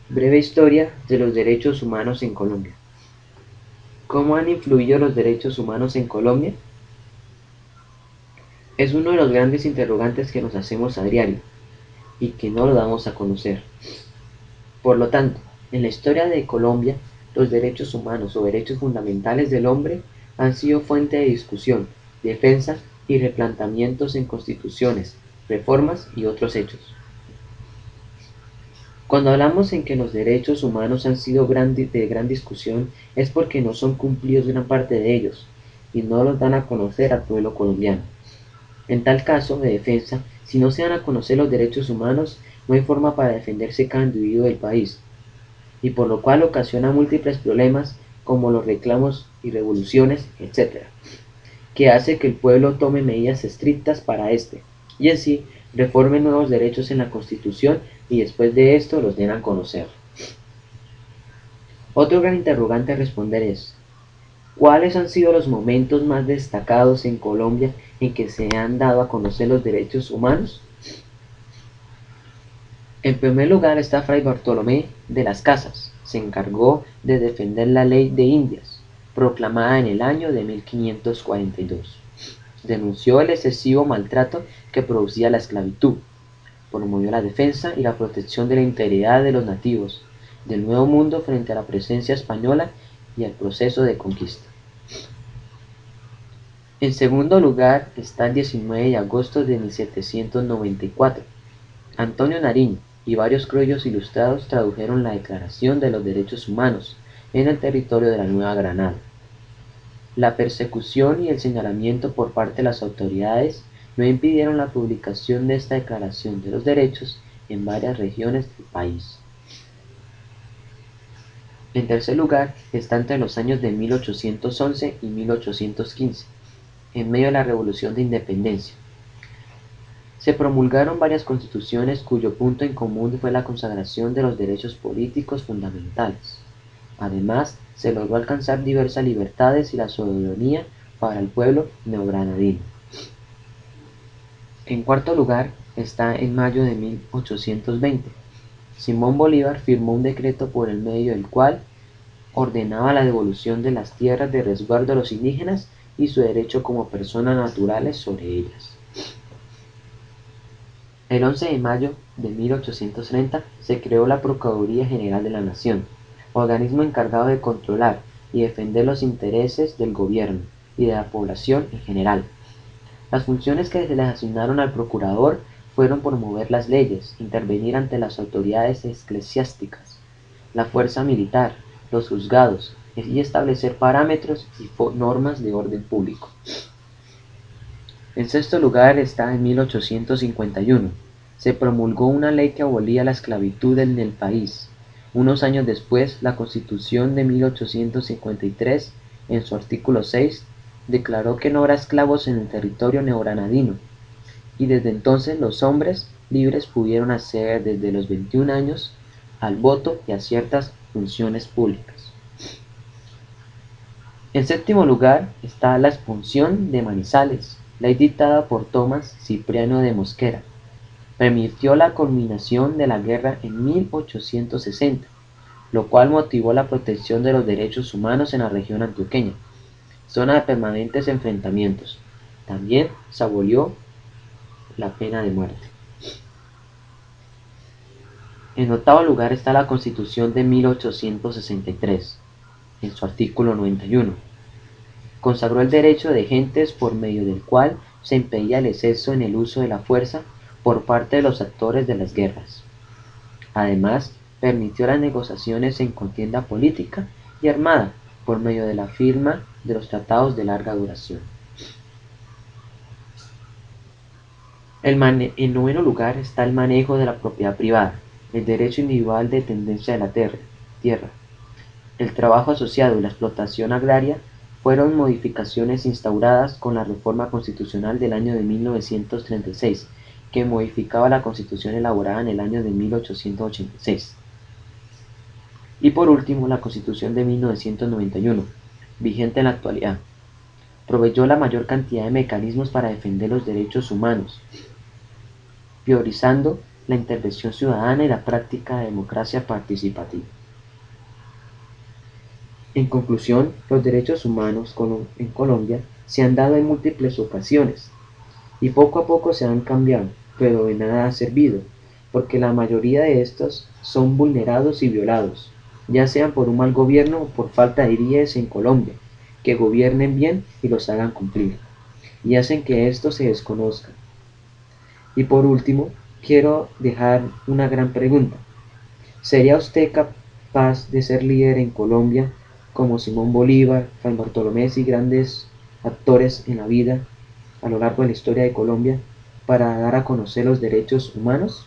Breve historia de los derechos humanos en Colombia. ¿Cómo han influido los derechos humanos en Colombia? Es uno de los grandes interrogantes que nos hacemos a diario y que no lo damos a conocer. Por lo tanto, en la historia de Colombia, los derechos humanos o derechos fundamentales del hombre han sido fuente de discusión, defensa y replanteamientos en constituciones, reformas y otros hechos. Cuando hablamos en que los derechos humanos han sido de gran discusión es porque no son cumplidos gran parte de ellos y no los dan a conocer al pueblo colombiano. En tal caso de defensa, si no se dan a conocer los derechos humanos, no hay forma para defenderse cada individuo del país, y por lo cual ocasiona múltiples problemas como los reclamos y revoluciones, etc., que hace que el pueblo tome medidas estrictas para este, y así reforme nuevos derechos en la Constitución y después de esto los den a conocer. Otro gran interrogante a responder es, ¿cuáles han sido los momentos más destacados en Colombia en que se han dado a conocer los derechos humanos? En primer lugar está Fray Bartolomé de las Casas. Se encargó de defender la Ley de Indias, proclamada en el año de 1542. Denunció el excesivo maltrato que producía la esclavitud. Promovió la defensa y la protección de la integridad de los nativos del Nuevo Mundo frente a la presencia española y al proceso de conquista. En segundo lugar está el 19 de agosto de 1794. Antonio Nariño y varios criollos ilustrados tradujeron la Declaración de los Derechos Humanos en el territorio de la Nueva Granada. La persecución y el señalamiento por parte de las autoridades no impidieron la publicación de esta Declaración de los Derechos en varias regiones del país. En tercer lugar está entre los años de 1811 y 1815, en medio de la Revolución de Independencia. Se promulgaron varias constituciones cuyo punto en común fue la consagración de los derechos políticos fundamentales. Además, se logró alcanzar diversas libertades y la soberanía para el pueblo neogranadino. En cuarto lugar está en mayo de 1820. Simón Bolívar firmó un decreto por el medio del cual ordenaba la devolución de las tierras de resguardo a los indígenas y su derecho como personas naturales sobre ellas. El 11 de mayo de 1830 se creó la Procuraduría General de la Nación, organismo encargado de controlar y defender los intereses del gobierno y de la población en general. Las funciones que se le asignaron al procurador fueron promover las leyes, intervenir ante las autoridades eclesiásticas, la fuerza militar, los juzgados y establecer parámetros y normas de orden público. En sexto lugar está en 1851. Se promulgó una ley que abolía la esclavitud en el país. Unos años después, la Constitución de 1853, en su artículo 6, declaró que no habrá esclavos en el territorio neogranadino, y desde entonces los hombres libres pudieron acceder desde los 21 años al voto y a ciertas funciones públicas. En séptimo lugar está la expulsión de Manizales, ley dictada por Tomás Cipriano de Mosquera. Permitió la culminación de la guerra en 1860, lo cual motivó la protección de los derechos humanos en la región antioqueña, zona de permanentes enfrentamientos. También se abolió la pena de muerte. En octavo lugar está la Constitución de 1863, en su artículo 91. Consagró el derecho de gentes por medio del cual se impedía el exceso en el uso de la fuerza por parte de los actores de las guerras. Además, permitió las negociaciones en contienda política y armada por medio de la firma de los tratados de larga duración. En noveno lugar está el manejo de la propiedad privada, el derecho individual de tendencia de la tierra, el trabajo asociado y la explotación agraria fueron modificaciones instauradas con la Reforma Constitucional del año de 1936, que modificaba la Constitución elaborada en el año de 1886. Y por último, la Constitución de 1991, vigente en la actualidad, proveyó la mayor cantidad de mecanismos para defender los derechos humanos, priorizando la intervención ciudadana y la práctica de democracia participativa. En conclusión, los derechos humanos en Colombia se han dado en múltiples ocasiones y poco a poco se han cambiado, pero de nada ha servido, porque la mayoría de estos son vulnerados y violados, ya sean por un mal gobierno o por falta de líderes en Colombia, que gobiernen bien y los hagan cumplir, y hacen que esto se desconozca. Y por último, quiero dejar una gran pregunta. ¿Sería usted capaz de ser líder en Colombia como Simón Bolívar, Fray Bartolomé y grandes actores en la vida a lo largo de la historia de Colombia para dar a conocer los derechos humanos?